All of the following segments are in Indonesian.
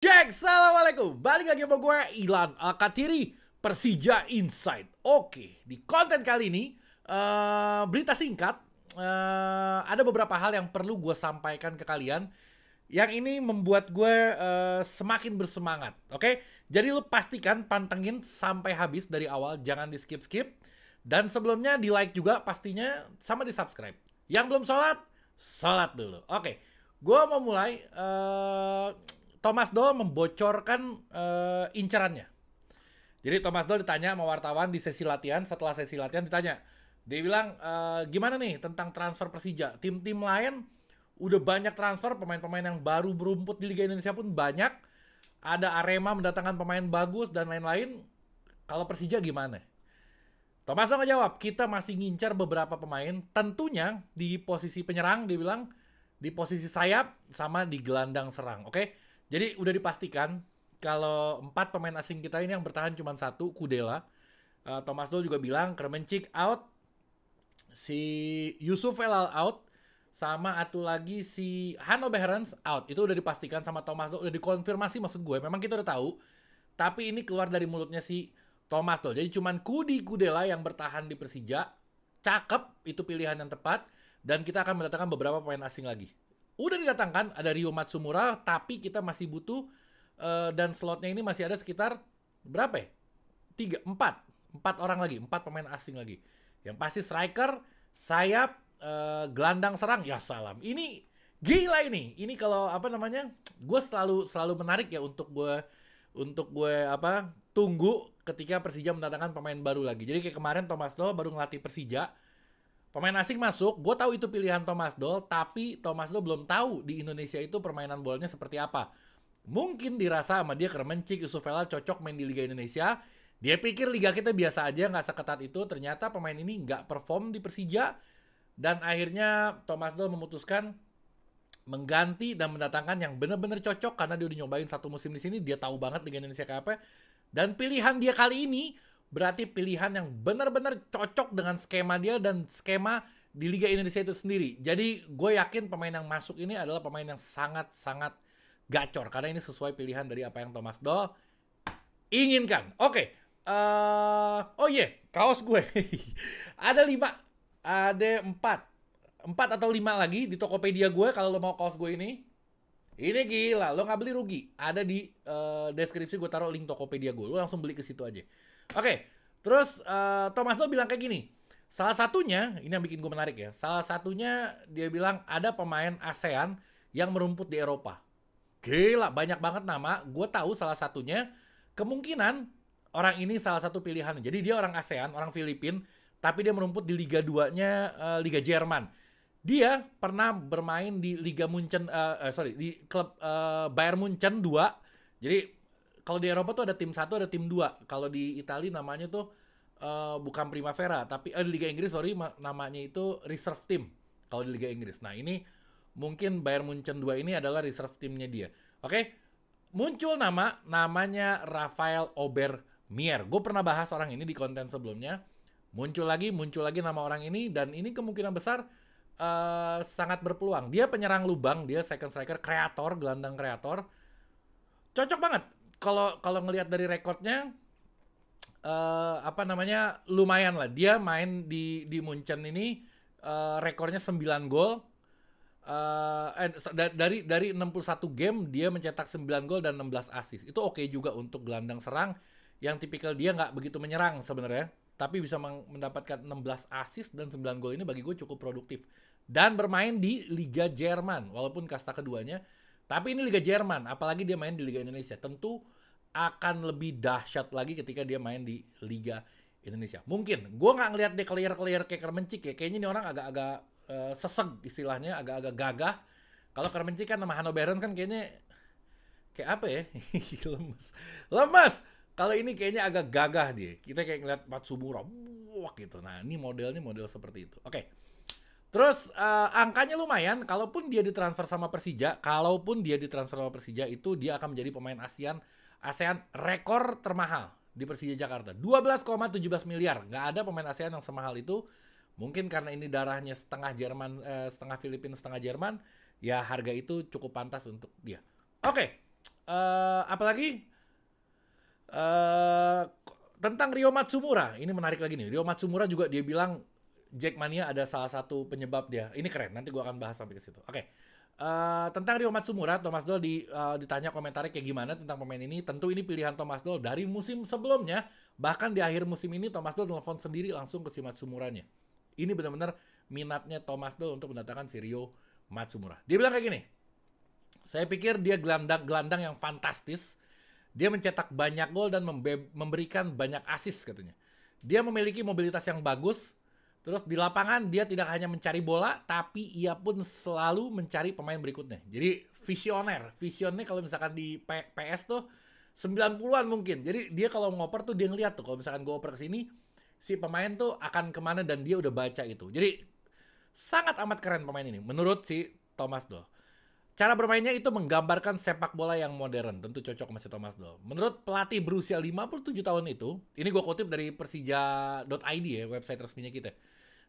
Cek, assalamualaikum. Balik lagi sama gue, Ilan Alkatiri, Persija Insight. Oke, di konten kali ini berita singkat. Ada beberapa hal yang perlu gue sampaikan ke kalian. Yang ini membuat gue semakin bersemangat. Oke, jadi lu pastikan pantengin sampai habis dari awal, jangan di skip-skip. Dan sebelumnya di like juga pastinya, sama di subscribe. Yang belum sholat, sholat dulu. Oke, gue mau mulai. Thomas Doll membocorkan incerannya. Jadi Thomas Doll ditanya sama wartawan di sesi latihan. Setelah sesi latihan ditanya, dia bilang, gimana nih tentang transfer Persija? Tim-tim lain udah banyak transfer, pemain-pemain yang baru berumput di Liga Indonesia pun banyak. Ada Arema mendatangkan pemain bagus dan lain-lain. Kalau Persija gimana? Thomas Doll ngejawab, kita masih ngincar beberapa pemain. Tentunya di posisi penyerang, dia bilang, di posisi sayap sama di gelandang serang. Oke? Jadi udah dipastikan kalau 4 pemain asing kita ini yang bertahan cuma satu, Kudela. Thomas Doll juga bilang Kremencik out, si Yusuf Elal out, sama atu lagi si Hanno Behrens out. Itu udah dipastikan sama Thomas Doll, udah dikonfirmasi maksud gue. Memang kita udah tahu, tapi ini keluar dari mulutnya si Thomas Doll. Jadi cuman Kudela yang bertahan di Persija. Cakep, itu pilihan yang tepat. Dan kita akan mendatangkan beberapa pemain asing lagi. Udah didatangkan, ada Ryo Matsumura, tapi kita masih butuh dan slotnya ini masih ada sekitar berapa ya? 4 orang lagi, 4 pemain asing lagi. Yang pasti striker, sayap, gelandang serang, ya salam. Ini gila ini. Ini kalau apa namanya? Gue selalu menarik ya untuk gue tunggu ketika Persija mendatangkan pemain baru lagi. Jadi kayak kemarin Thomas Doll baru ngelatih Persija. Pemain asing masuk, gue tahu itu pilihan Thomas Doll, tapi Thomas Doll belum tahu di Indonesia itu permainan bolanya seperti apa. Mungkin dirasa sama dia Kremencik, Yusuf Elal cocok main di Liga Indonesia. Dia pikir liga kita biasa aja, nggak seketat itu. Ternyata pemain ini nggak perform di Persija. Dan akhirnya Thomas Doll memutuskan mengganti dan mendatangkan yang benar-benar cocok karena dia udah nyobain satu musim di sini, dia tahu banget Liga Indonesia kayak apa. Dan pilihan dia kali ini berarti pilihan yang benar-benar cocok dengan skema dia dan skema di Liga Indonesia itu sendiri. Jadi gue yakin pemain yang masuk ini adalah pemain yang sangat-sangat gacor karena ini sesuai pilihan dari apa yang Thomas Doll inginkan. Oke. Oh iya, kaos gue. Ada 5, ada 4 atau 5 lagi di Tokopedia gue kalau lo mau kaos gue ini. Ini gila, lo nggak beli rugi. Ada di deskripsi gue taruh link Tokopedia gue. Lo langsung beli ke situ aja. Oke, terus Thomas Doll bilang kayak gini. Salah satunya, ini yang bikin gue menarik ya. Salah satunya dia bilang ada pemain ASEAN yang merumput di Eropa. Gila, banyak banget nama. Gue tahu salah satunya. Kemungkinan orang ini salah satu pilihan. Jadi dia orang ASEAN, orang Filipin. Tapi dia merumput di Liga 2-nya Liga Jerman. Dia pernah bermain di Liga Munchen, di klub Bayern Munchen 2. Jadi kalau di Eropa tuh ada tim 1, ada tim 2. Kalau di Italia namanya tuh bukan Primavera, tapi di Liga Inggris namanya itu reserve team kalau di Liga Inggris. Nah, ini mungkin Bayern Munchen 2 ini adalah reserve teamnya dia. Oke. Muncul namanya Rafael Obermeier. Gue pernah bahas orang ini di konten sebelumnya. Muncul lagi nama orang ini dan ini kemungkinan besar sangat berpeluang. Dia penyerang lubang, dia second striker, kreator, gelandang kreator. Cocok banget. Kalau ngelihat dari rekornya lumayan lah. Dia main di Munchen ini rekornya 9 gol. Dari 61 game dia mencetak 9 gol dan 16 assist. Itu oke juga untuk gelandang serang yang tipikal dia nggak begitu menyerang sebenarnya, tapi bisa mendapatkan 16 assist dan 9 gol ini bagi gue cukup produktif. Dan bermain di Liga Jerman, walaupun kasta keduanya. Tapi ini Liga Jerman, apalagi dia main di Liga Indonesia. Tentu akan lebih dahsyat lagi ketika dia main di Liga Indonesia. Mungkin, gue nggak ngelihat dia clear kayak Kremencik ya. Kayaknya ini orang agak-agak seseg istilahnya, agak-agak gagah. Kalau Kremencik kan sama Hanno Behrens kan kayaknya kayak apa ya? Lemes. Kalau ini kayaknya agak gagah dia. Kita kayak ngeliat Matsumura, wah gitu. Nah, ini modelnya model seperti itu. Oke. Terus angkanya lumayan. Kalaupun dia ditransfer sama Persija, itu dia akan menjadi pemain ASEAN rekor termahal di Persija Jakarta. 12,17 miliar. Nggak ada pemain ASEAN yang semahal itu. Mungkin karena ini darahnya setengah Jerman, setengah Filipina, setengah Jerman. Ya harga itu cukup pantas untuk dia. Oke. Apalagi eh tentang Ryo Matsumura, ini menarik lagi nih. Ryo Matsumura juga dia bilang Jackmania ada salah satu penyebab dia. Ini keren, nanti gua akan bahas sampai ke situ. Oke. Tentang Ryo Matsumura, Thomas Doll ditanya komentarnya kayak gimana tentang pemain ini. Tentu ini pilihan Thomas Doll dari musim sebelumnya. Bahkan di akhir musim ini Thomas Doll telepon sendiri langsung ke si Matsumuranya. Ini benar-benar minatnya Thomas Doll untuk mendatangkan si Ryo Matsumura. Dia bilang kayak gini, saya pikir dia gelandang yang fantastis. Dia mencetak banyak gol dan memberikan banyak assist katanya. Dia memiliki mobilitas yang bagus. Terus di lapangan dia tidak hanya mencari bola, tapi ia pun selalu mencari pemain berikutnya. Jadi visioner. Visionnya kalau misalkan di PS tuh 90-an mungkin. Jadi dia kalau ngoper tuh dia ngeliat tuh. Kalau misalkan gue oper ke sini, si pemain tuh akan kemana dan dia udah baca itu. Jadi sangat amat keren pemain ini menurut si Thomas Doll. Cara bermainnya itu menggambarkan sepak bola yang modern. Tentu cocok sama si Thomas Doll. Menurut pelatih berusia 57 tahun itu, ini gue kutip dari persija.id ya, website resminya kita.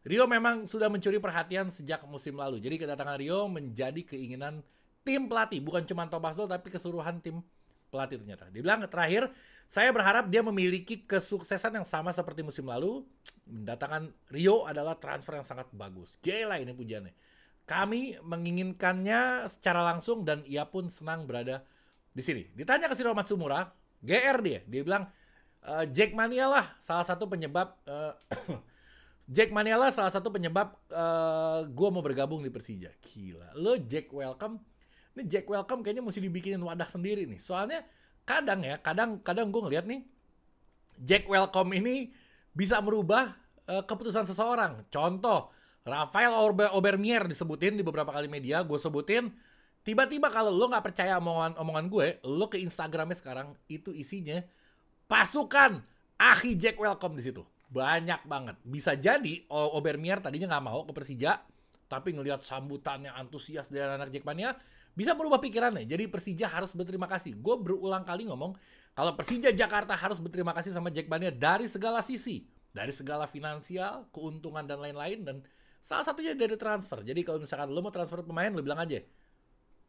Rio memang sudah mencuri perhatian sejak musim lalu. Jadi kedatangan Rio menjadi keinginan tim pelatih. Bukan cuma Thomas Doll, tapi keseluruhan tim pelatih ternyata. Dia bilang terakhir, saya berharap dia memiliki kesuksesan yang sama seperti musim lalu. Mendatangkan Rio adalah transfer yang sangat bagus. Gila ini pujiannya. Kami menginginkannya secara langsung dan ia pun senang berada di sini. Ditanya ke si Ryo Matsumura, GR dia bilang Jackmania lah salah satu penyebab Jackmania lah salah satu penyebab gue mau bergabung di Persija. Gila, lo Jack Welcome. Ini Jack Welcome kayaknya mesti dibikinin wadah sendiri nih. Soalnya kadang gue ngeliat nih Jack Welcome ini bisa merubah keputusan seseorang. Contoh Rafael Obermier disebutin di beberapa kali media, gue sebutin. Tiba-tiba kalau lo nggak percaya omongan gue, lo ke Instagramnya sekarang itu isinya pasukan Ahi Jack Welcome di situ. Banyak banget. Bisa jadi Obermier tadinya nggak mau ke Persija, tapi ngelihat sambutannya antusias dari anak Jackmania, bisa berubah pikirannya. Jadi Persija harus berterima kasih. Gue berulang kali ngomong kalau Persija Jakarta harus berterima kasih sama Jackmania dari segala sisi, dari segala finansial, keuntungan dan lain-lain, dan salah satunya dari transfer. Jadi kalau misalkan lo mau transfer pemain, lo bilang aja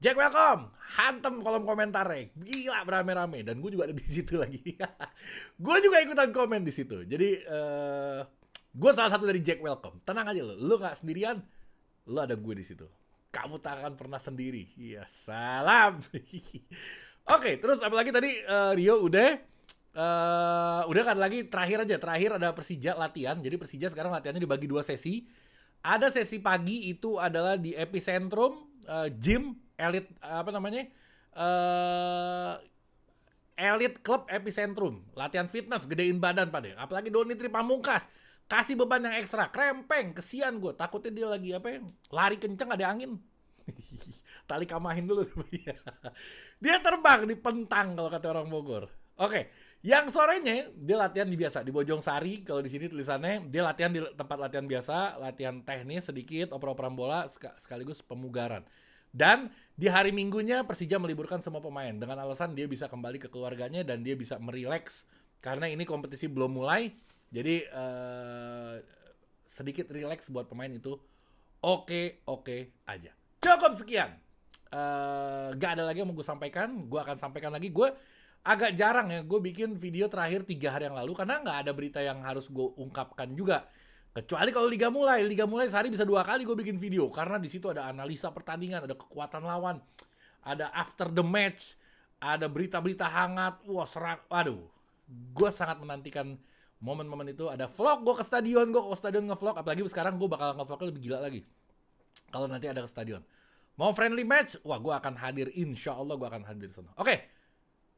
Jack Welcome, hantem kolom komentarnya, gila berame-rame. Dan gue juga ada di situ lagi. Gue juga ikutan komen di situ. Jadi gue salah satu dari Jack Welcome. Tenang aja lo nggak sendirian, lo ada gue di situ. Kamu tak akan pernah sendiri. Iya, salam. Oke, terus apalagi tadi Rio udah kan lagi terakhir ada Persija latihan. Jadi Persija sekarang latihannya dibagi 2 sesi. Ada sesi pagi itu adalah di Epicentrum gym Elite Elite Club Epicentrum. Latihan fitness, gedein badan pada. Apalagi Doni Tri Pamungkas kasih beban yang ekstra, krempeng, kesian gue. Takutnya dia lagi lari kenceng ada angin. Tali kamahin dulu. Dia terbang di pentang kalau kata orang Bogor. Oke. Yang sorenya dia latihan di biasa di Bojong Sari, kalau di sini tulisannya dia latihan di tempat latihan biasa, latihan teknis sedikit, oper-operan bola sekaligus pemugaran. Dan di hari Minggunya Persija meliburkan semua pemain dengan alasan dia bisa kembali ke keluarganya dan dia bisa merileks karena ini kompetisi belum mulai. Jadi sedikit rileks buat pemain itu oke aja. Cukup sekian. Gak ada lagi yang mau gue sampaikan. Gue akan sampaikan lagi. Gue agak jarang ya gue bikin video terakhir 3 hari yang lalu karena nggak ada berita yang harus gue ungkapkan juga, kecuali kalau liga mulai sehari bisa 2 kali gue bikin video karena di situ ada analisa pertandingan, ada kekuatan lawan, ada after the match, ada berita-berita hangat. Wah waduh, gue sangat menantikan momen-momen itu. Ada vlog gue ke stadion ngevlog, apalagi sekarang gue bakal ngevlognya lebih gila lagi kalau nanti ada ke stadion. Mau friendly match, wah gue akan hadir, insya Allah gue akan hadir di sana. Oke.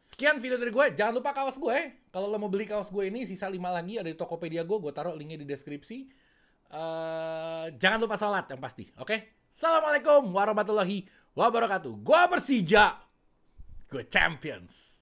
Sekian video dari gue. Jangan lupa kaos gue. Kalau lo mau beli kaos gue ini, sisa 5 lagi ada di Tokopedia gue. Gue taruh linknya di deskripsi. Jangan lupa sholat yang pasti. Oke? Assalamualaikum warahmatullahi wabarakatuh. Gue Persija. Gue champions.